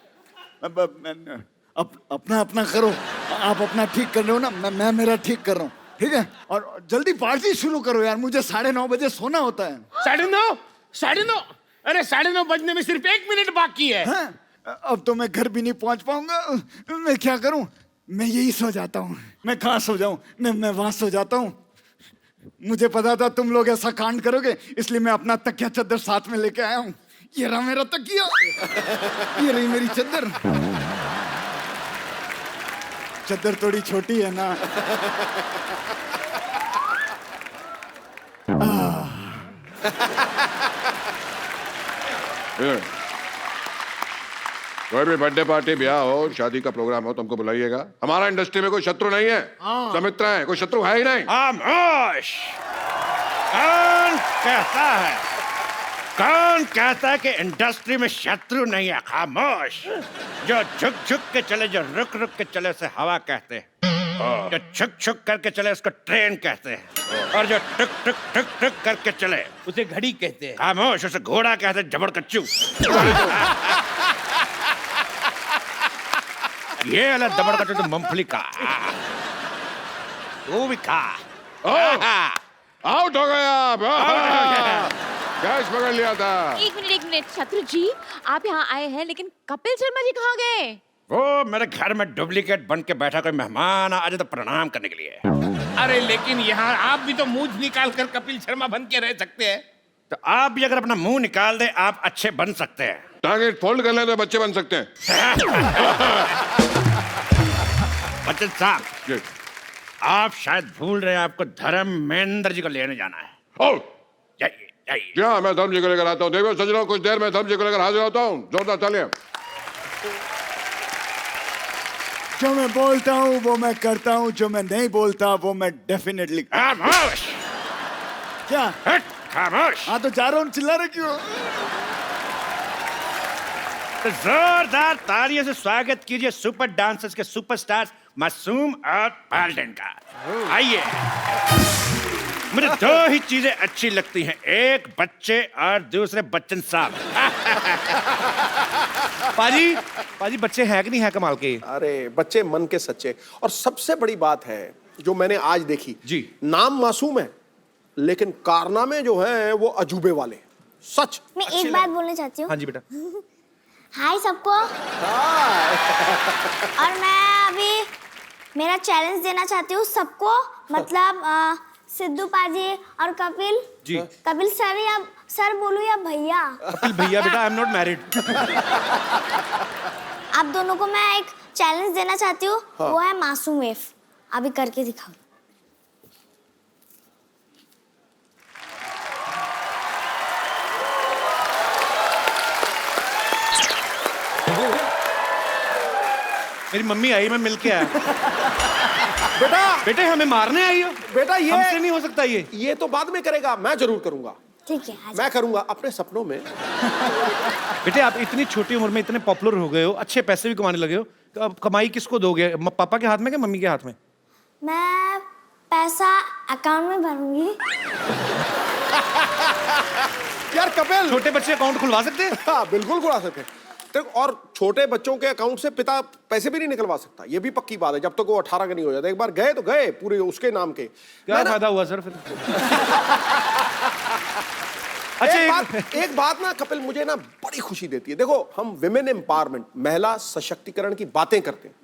अपना अपना करो, आप अपना ठीक कर रहे हो ना, मैं मेरा ठीक कर रहा हूँ, ठीक है? और जल्दी पार्टी शुरू करो यार, मुझे 9:30 बजे सोना होता है। 9:30? अरे 9:30 बजने में सिर्फ 1 मिनट बाकी है। हाँ? अब तो मैं घर भी नहीं पहुंच पाऊंगा, मैं क्या करूं? मैं यही सो जाता हूँ। मैं कहाँ सो जाऊं? मैं वहां सो जाता हूँ। मुझे पता था तुम लोग ऐसा कांड करोगे, इसलिए मैं अपना तकिया चद्दर साथ में लेके आया हूँ। ये रहा मेरा तकिया, ये रही मेरी चद्दर। चद्दर थोड़ी छोटी है ना। कोई भी बर्थडे पार्टी, ब्याह हो, शादी का प्रोग्राम हो, तुमको बुलाइएगा। हमारा इंडस्ट्री में कोई शत्रु नहीं है, सब मित्र हैं, कोई शत्रु है ही नहीं। खामोश। कौन कहता है? कौन कहता है कि इंडस्ट्री में शत्रु नहीं है? खामोश। जो झुक झुक के चले, जो रुक रुक के चले उसे हवा कहते हैं, जो छुक छुक करके चले उसको ट्रेन कहते हैं, और जो टुक टुक टुक टुक करके चले उसे घड़ी कहते हैं। खामोश, उसे घोड़ा कहते हैं, जबड़ कच्चू। ये वाला दबड़ कच्चू तो मूंगफली का, वो भी खा। आउट हो गया आप। कैच पकड़ लिया था। एक मिनट शत्रु जी, आप यहाँ आए हैं, लेकिन कपिल शर्मा जी कहाँ गए? वो मेरे घर में डुप्लीकेट बन के बैठा, कोई मेहमान आ जाए तो प्रणाम करने के लिए। अरे लेकिन यहाँ आप भी तो मुंह निकाल कर कपिल शर्मा बन के रह सकते हैं। तो आप भी अगर अपना मुंह निकाल दे, आप अच्छे बन सकते हैं। टांगे फोल्ड कर लें तो बच्चे बन सकते हैं। बच्चन साहब, आप शायद भूल रहे हैं, आपको धर्मेंद्र जी को लेने जाना है। ओ, जाइए जाइए। जी हाँ, मैं धर्म जी को लेकर आता हूँ। देखो सच रहा हूँ, कुछ देर में धर्म जी को लेकर हाजिर होता हूँ। जोरदार तालियां। जो मैं बोलता हूँ वो मैं करता हूँ, जो मैं नहीं बोलता वो मैं डेफिनेटली। खामोश। क्या? खामोश। हाँ तो जा रहा हूँ, चिल्ला रहे क्यों? तो जोरदार तालियों से स्वागत कीजिए सुपर डांसर्स के सुपरस्टार मासूम और पाल्टन का। आइए। मुझे दो ही चीजें अच्छी लगती हैं, एक बच्चे और दूसरे बच्चन साहब। पाजी, पाजी बच्चे हैं कि नहीं है कमाल के? अरे बच्चे मन के सच्चे। और सबसे बड़ी बात है जो मैंने आज देखी जी, नाम मासूम है लेकिन कारनामे जो हैं वो अजूबे वाले। सच। मैं एक बात बोलना चाहती हूँ। हाँ जी बेटा। हाय सबको। और मैं अभी मेरा चैलेंज देना चाहती हूँ सबको, मतलब सिद्धू पाजी और कपिल जी। कपिल सर या सर बोलूं या भैया? कपिल भैया बेटा, आई एम नॉट मैरिड। आप दोनों को मैं एक चैलेंज देना चाहती हूँ। हाँ। वो है मासूम वेव। अभी करके दिखाओ। मेरी मम्मी आई, मैं मिल के आया। बेटा बेटे हमें मारने आई हो? बेटा ये हमसे नहीं हो सकता ये तो बाद में करेगा, मैं जरूर करूंगा। ठीक है, मैं करूंगा अपने सपनों में। बेटे आप इतनी छोटी उम्र में इतने पॉपुलर हो गए हो, अच्छे पैसे भी कमाने लगे हो, तो अब कमाई किसको दोगे? पापा के हाथ में कि मम्मी के हाथ में? मैं पैसा अकाउंट में भरूंगी। यार कपिल, छोटे बच्चे अकाउंट खुलवा सकते हैं? हाँ बिल्कुल खुलवा सकते हैं। और छोटे बच्चों के अकाउंट से पिता पैसे भी नहीं निकलवा सकता, ये भी पक्की बात है, जब तक वो 18 का नहीं हो जाता। एक बार गए तो गए पूरे उसके नाम के। क्या फायदा हुआ सर फिर? अच्छा एक बात ना कपिल मुझे ना बड़ी खुशी देती है। देखो हम विमेन एम्पावरमेंट, महिला सशक्तिकरण की बातें करते हैं,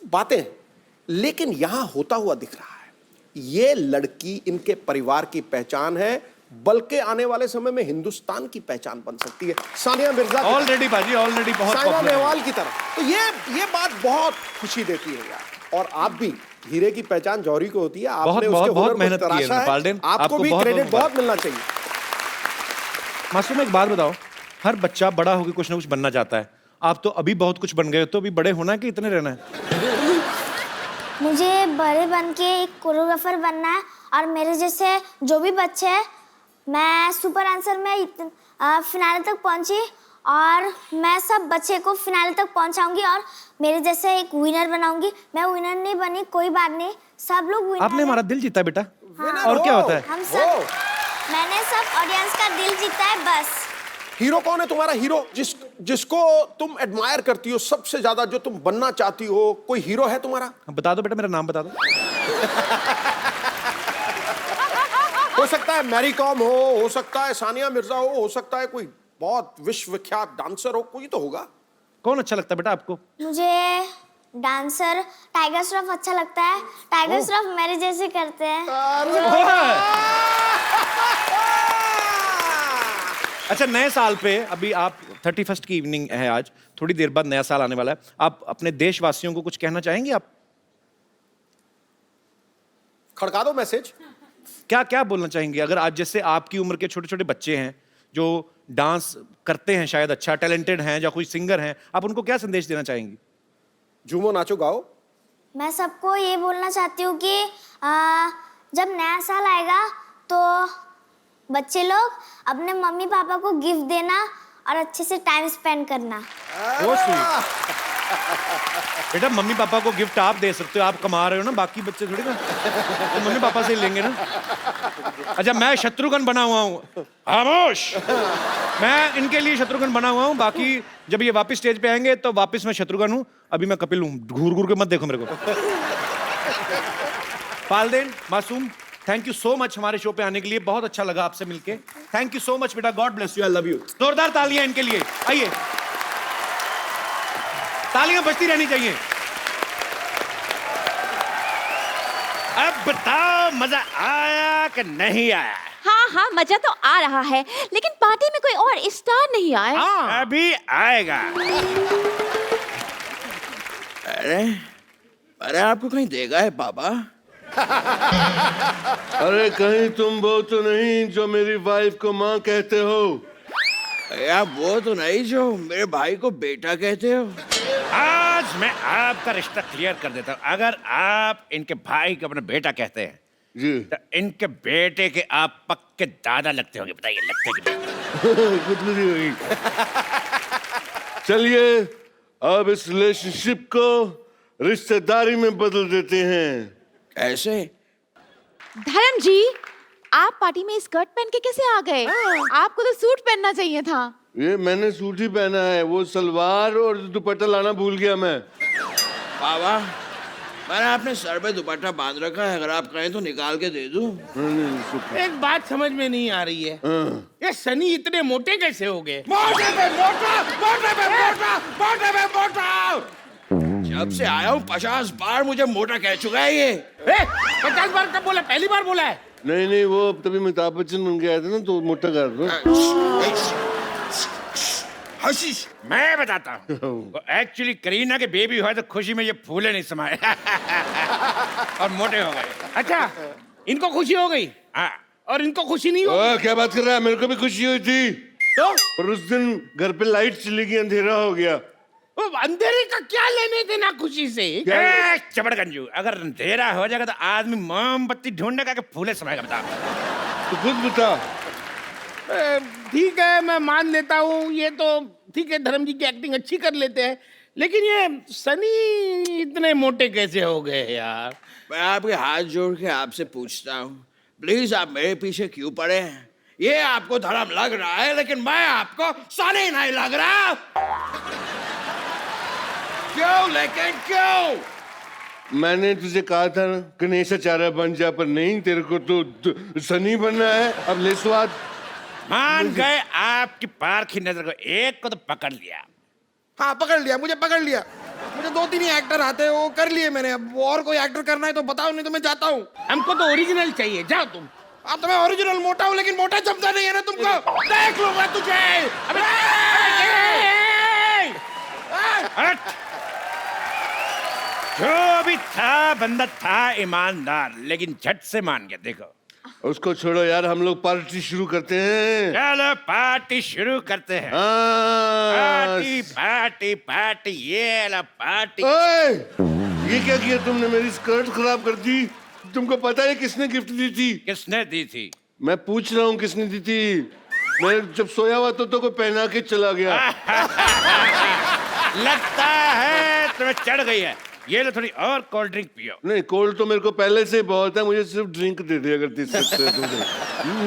बातें, लेकिन यहां होता हुआ दिख रहा है। ये लड़की इनके परिवार की पहचान है, बल्कि आने वाले समय में हिंदुस्तान की पहचान बन सकती है। सानिया मिर्जा ऑलरेडी बाजी, ऑलरेडी बहुत साइना नेहवाल की तरह। तो ये बात बहुत खुशी देती है यार। और आप भी, हीरे की पहचान जौहरी को होती है, आपने उसके हुनर को तराशा है, आपको भी क्रेडिट बहुत मिलना चाहिए। मासूम एक बात बताओ, हर बच्चा बड़ा होकर कुछ ना कुछ बनना चाहता है, आप तो अभी बहुत कुछ बन गए हो, तो अभी बड़े होना है कि इतने रहना है? मुझे बड़े बन के एक कोरियोग्राफर बनना है, और मेरे जैसे जो भी बच्चे हैं, मैं सुपर आंसर में फिनाले तक पहुंची और मैं सब बच्चे को फिनाले तक पहुंचाऊंगी और मेरे जैसे एक विनर बनाऊंगी। मैं विनर नहीं बनी कोई बात नहीं, सब लोग विनर। आपने हमारा दिल जीता बेटा। हाँ। और क्या होता है? हम सब, मैंने सब ऑडियंस का दिल जीता है बस। हीरो कौन है तुम्हारा? हीरो जिसको तुम एडमायर करती हो सबसे ज्यादा, जो तुम बनना चाहती हो, कोई हीरो है तुम्हारा? बता दो बेटा, मेरा नाम बता दो। हो सकता है मैरी कॉम हो सकता है सानिया मिर्जा हो सकता है कोई बहुत विश्वविख्यात डांसर हो, कोई तो होगा। कौन अच्छा लगता है बेटा आपको? मुझे डांसर टाइगर श्रॉफ अच्छा लगता है। टाइगर श्रॉफ मेरे जैसे करते हैं। अच्छा, नए साल पे अभी आप 31st की इवनिंग है आज, थोड़ी देर बाद नया साल आने वाला है, आप अपने देशवासियों को कुछ कहना चाहेंगे? आप खड़का दो मैसेज। क्या क्या बोलना चाहेंगे? अगर आज जैसे आपकी उम्र के छोटे छोटे बच्चे हैं जो डांस करते हैं, शायद अच्छा टैलेंटेड हैं, या कोई सिंगर हैं, आप उनको क्या संदेश देना चाहेंगी? झूमो नाचो गाओ। मैं सबको ये बोलना चाहती हूँ कि जब नया साल आएगा तो बच्चे लोग अपने मम्मी पापा को गिफ्ट देना और अच्छे से टाइम स्पेंड करना। बेटा मम्मी पापा को गिफ्ट आप दे सकते हो, आप कमा रहे हो ना, बाकी बच्चे थोड़ी ना तो मम्मी पापा से ही लेंगे ना। अच्छा, मैं शत्रुघ्न बना हुआ हूँ, खामोश, मैं इनके लिए शत्रुघ्न बना हुआ हूँ, बाकी जब ये वापस स्टेज पे आएंगे तो वापस मैं शत्रुघ्न हूँ, अभी मैं कपिल हूँ, घूर घूर के मत देखो मेरे को। पालदेन, मासूम, थैंक यू सो मच हमारे शो पे आने के लिए, बहुत अच्छा लगा आपसे मिलके। थैंक यू सो मच बेटा, God bless you, I love you. जोरदार तालियां इनके लिए, आइए, तालियां बजती रहनी चाहिए। अब बताओ मजा आया कि नहीं आया? हाँ हाँ, मजा तो आ रहा है, लेकिन पार्टी में कोई और स्टार नहीं आया। अभी आएगा। अरे आपको कहीं देगा है पापा? अरे कहीं तुम वो तो नहीं जो मेरी वाइफ को माँ कहते हो? यार वो तो नहीं जो मेरे भाई को बेटा कहते हो। आज मैं आपका रिश्ता क्लियर कर देता हूँ। अगर आप इनके भाई को अपना बेटा कहते हैं जी, तो इनके बेटे के आप पक्के दादा लगते होंगे। बताइए, लगते कि गुदगुदी हुई। चलिए अब इस रिलेशनशिप को रिश्तेदारी में बदल देते हैं। कैसे? धर्म जी, आप पार्टी में स्कर्ट पहन के कैसे आ गए? आपको तो सूट पहनना चाहिए था। ये मैंने सूट ही पहना है, वो सलवार और दुपट्टा लाना भूल गया मैं। बाबा, मैंने अपने सर पे दुपट्टा बांध रखा है, अगर आप कहें तो निकाल के दे दूं। एक बात समझ में नहीं आ रही है, ये सनी इतने मोटे कैसे हो गए? मोटे पे मोटा, मोटे पे मोटा, मोटे पे मोटा। जब से आया हूँ 50 बार मुझे मोटा कह चुका है ये। 50 बार कब बोला? पहली बार बोला है। नहीं, वो तभी अमिताभ बच्चन बन के आए थे ना, तो मोटा कर दो। हशीश, मैं बताता हूँ, एक्चुअली करीना के बेबी हुआ तो खुशी में ये फूले नहीं समाये और मोटे हो गए। अच्छा, इनको खुशी हो गई? हाँ, और इनको खुशी नहीं हो? क्या बात कर रहा है, मेरे को भी खुशी हुई थी तो? पर उस दिन घर पे लाइट चली गई, अंधेरा हो गया। अंधेरे का क्या लेने देना खुशी से? चबड़गंजू, अगर अंधेरा हो जाएगा तो आदमी मोमबत्ती ढूंढने का फूले समाएगा। बता, तो खुद बता। ठीक है, मैं मान लेता हूँ, ये तो ठीक है, धर्म जी की एक्टिंग अच्छी कर लेते हैं, लेकिन ये सनी इतने मोटे कैसे हो गए यार? मैं आपके हाथ जोड़ के आपसे पूछता हूँ, प्लीज आप मेरे पीछे क्यों पड़े हैं? ये आपको धर्म लग रहा है, लेकिन मैं आपको सनी नहीं लग रहा। क्यों लेकिन क्यों? मैंने तुझे कहा था ना गणेश आचार्य बन जा, पर नहीं, तेरे को तो सनी बनना है। अब ले स्वाद। मान गए आपकी पारखी नजर को, एक को तो पकड़ लिया। हाँ, पकड़ लिया, मुझे पकड़ लिया। मुझे 2-3 ही एक्टर आते हैं, वो कर लिए मैंने। अब और कोई एक्टर करना है तो बताओ, नहीं तो मैं जाता हूँ। हमको तो ओरिजिनल चाहिए, जाओ तुम। अब तो मैं ओरिजिनल मोटा हूँ, लेकिन मोटा जमता नहीं है ना तुमको। देख लूंगा तुझे। जो भी था बंदा था ईमानदार, लेकिन झट से मान गया। देखो, उसको छोड़ो यार, हम लोग पार्टी शुरू करते हैं। चलो पार्टी शुरू करते हैं। पार्टी पार्टी पार्टी, ये ला पार्टी। ये क्या किया तुमने? मेरी स्कर्ट खराब कर दी। तुमको पता है किसने गिफ्ट दी थी? किसने दी थी? मैं पूछ रहा हूँ किसने दी थी। मैं जब सोया हुआ तो कोई पहना के चला गया। लगता है तुम्हें चढ़ गई है। ये लो, थोड़ी और कोल्ड ड्रिंक पियो। नहीं, कोल्ड तो मेरे को पहले से बहुत है, मुझे सिर्फ ड्रिंक दे दे अगर दे सकते हो तो।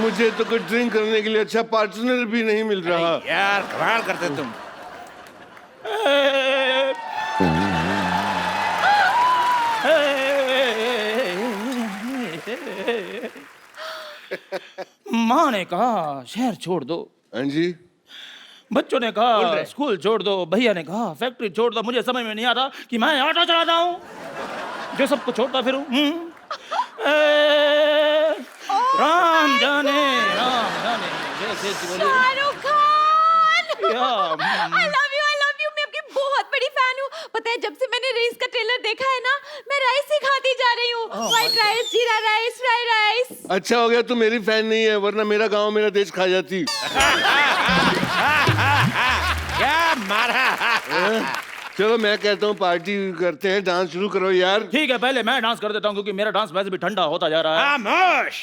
मुझे तो कोई ड्रिंक करने के लिए अच्छा पार्टनर भी नहीं मिल रहा। यार कमाल करते तुम। माँ ने कहा शहर छोड़ दो। हाँ जी। बच्चों ने कहा स्कूल छोड़ दो। भैया ने कहा फैक्ट्री छोड़ दो। मुझे समझ में नहीं आता कि मैं ऑटो चलाता हूँ जो सबको छोड़ता फिरूं। राम जाने Shahrukh Khan, I love you, मैं आपकी बहुत बड़ी फैन हूँ। पता है, जब से मैंने रेस का ट्रेलर देखा है ना, मैं राइस ही खाती जा रही हूँ। व्हाइट राइस, जीरा राइस, फ्राइड राइस। अच्छा हो गया तू मेरी फैन नहीं है, वरना मेरा गांव मेरा देश खा जाती। क्या मारा? चलो मैं कहता हूँ पार्टी करते हैं, डांस शुरू करो यार। ठीक है, पहले मैं डांस कर देता हूँ क्योंकि मेरा डांस वैसे भी ठंडा होता जा रहा है। खामोश!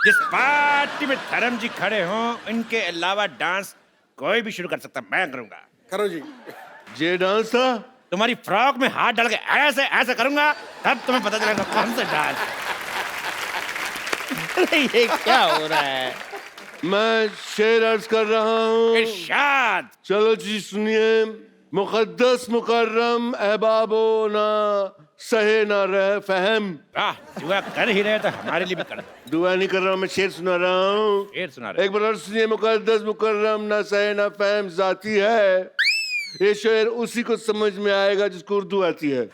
जिस पार्टी में धर्म जी खड़े हों, इनके अलावा डांस कोई भी शुरू कर सकता, मैं करूंगा। करो जी। ये डांस था? तुम्हारी फ्रॉक में हाथ डाल के ऐसे ऐसे करूंगा, तब तुम्हें पता चलेगा कौन सा डांस। ये क्या हो रहा है? मैं शेर अर्ज कर रहा हूँ। इरशाद। चलो जी सुनिए। मुकद्दस मुकर्रम अहबाबो ना सहे ना रह फहम। दुआ कर ही रहे तो हमारे लिए भी कर। दुआ नहीं कर रहा हूँ, मैं शेर सुना रहा हूँ। शेर सुना रहे। एक बार और सुनिए। मुकद्दस मुकर्रम ना सहे ना फहम जाती है। ये शेर उसी को समझ में आएगा जिसको उर्दू आती है।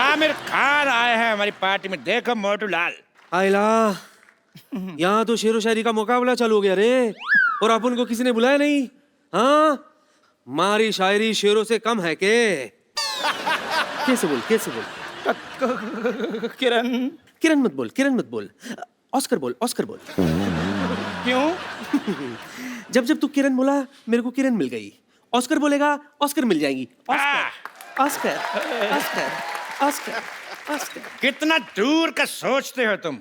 आमिर खान आए हैं हमारी पार्टी में। देखो मोटू लाल। आइला, यहाँ तो शेरो शायरी का मुकाबला चालू हो गया रे, और अपन को किसी ने बुलाया नहीं। हाँ, मारी शायरी शेरों से कम है के? कैसे बोल किरण मत बोल। ऑस्कर बोल। क्यों? जब तू किरण बोला मेरे को किरण मिल गई। ऑस्कर बोलेगा ऑस्कर मिल जाएंगी। ऑस्कर। कितना दूर का सोचते हो तुम।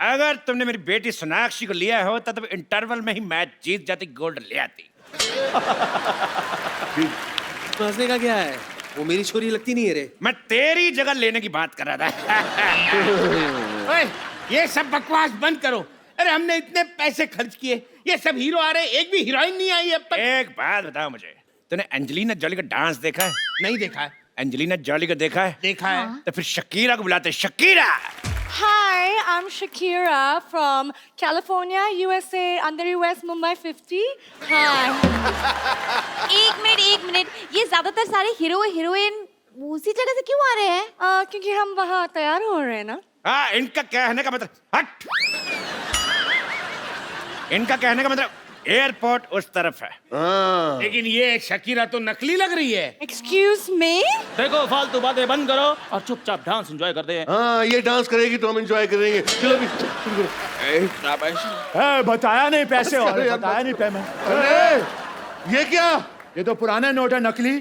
अगर तुमने मेरी बेटी सोनाक्षी को लिया होता तो इंटरवल में ही मैच जीत जाती, गोल्ड ले आती। हंसने का क्या है? वो मेरी छोरी लगती नहीं है रे। मैं तेरी जगह लेने की बात कर रहा था। ओए, ये सब बकवास बंद करो। अरे हमने इतने पैसे खर्च किए, ये सब हीरो आ रहे, एक भी हीरोइन नहीं आई अब तक। एक बात बताओ मुझे, तूने एंजेलिना जॉली का डांस देखा है? नहीं देखा है। एंजेलिना जॉली को देखा है? देखा है। तो फिर शकीरा को बुलाते, Shakira. Hi, I'm Shakira from California, USA, under US Mumbai 50. Hi. एक मिनट, ये ज्यादातर सारे हीरो हीरोइन उसी जगह से क्यों आ रहे हैं? क्योंकि हम वहाँ तैयार हो रहे हैं ना। हाँ, इनका कहने का मतलब, हट। इनका कहने का मतलब एयरपोर्ट उस तरफ है। लेकिन ये शकीरा तो नकली लग रही है। Excuse me? देखो फालतू बातें बंद करो और चुपचाप डांस एंजॉय करते हैं। हाँ, ये डांस करेगी तो हम एंजॉय करेंगे। चलो अभी शुरू करो। बताया नहीं पैसे और बताया नहीं पेमेंट। अरे ये क्या? ये तो पुराना नोट है, नकली।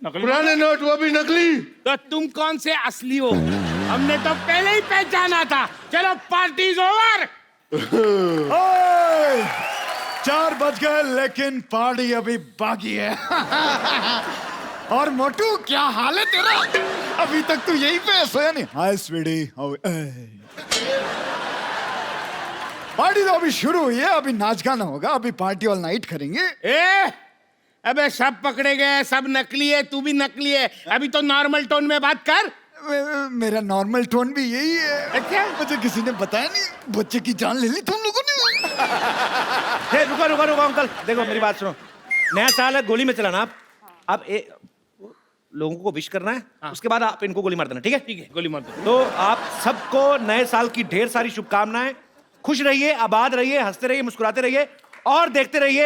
पुराने नोट, वो भी नकली। तो तुम कौन से असली हो? हमने तो पहले ही पहचाना था। चलो पार्टी इज ओवर। 4 बज गए लेकिन पार्टी अभी बाकी है। और मोटू क्या हाल है तेरा? अभी तक तू यहीं पे सोया नहीं? हाय स्वीटी, पार्टी तो अभी शुरू हुई है, अभी नाच गाना होगा, अभी पार्टी ऑल नाइट करेंगे। अबे सब पकड़े गए, सब नकली है, तू भी नकली है। अभी तो नॉर्मल टोन में बात कर। मेरा नॉर्मल टोन भी यही है। अच्छा, मुझे किसी ने बताया नहीं, बच्चे की जान ले ली तुम लोगों ने। रुको अंकल, देखो मेरी बात सुनो। नया साल है, गोली में चलाना आप लोगों को विश करना है। उसके बाद आप इनको गोली मार देना, ठीक है? ठीक है, गोली मार दो। तो आप सबको नए साल की ढेर सारी शुभकामनाएं। खुश रहिए, आबाद रहिए, हंसते रहिए, मुस्कुराते रहिए और देखते रहिए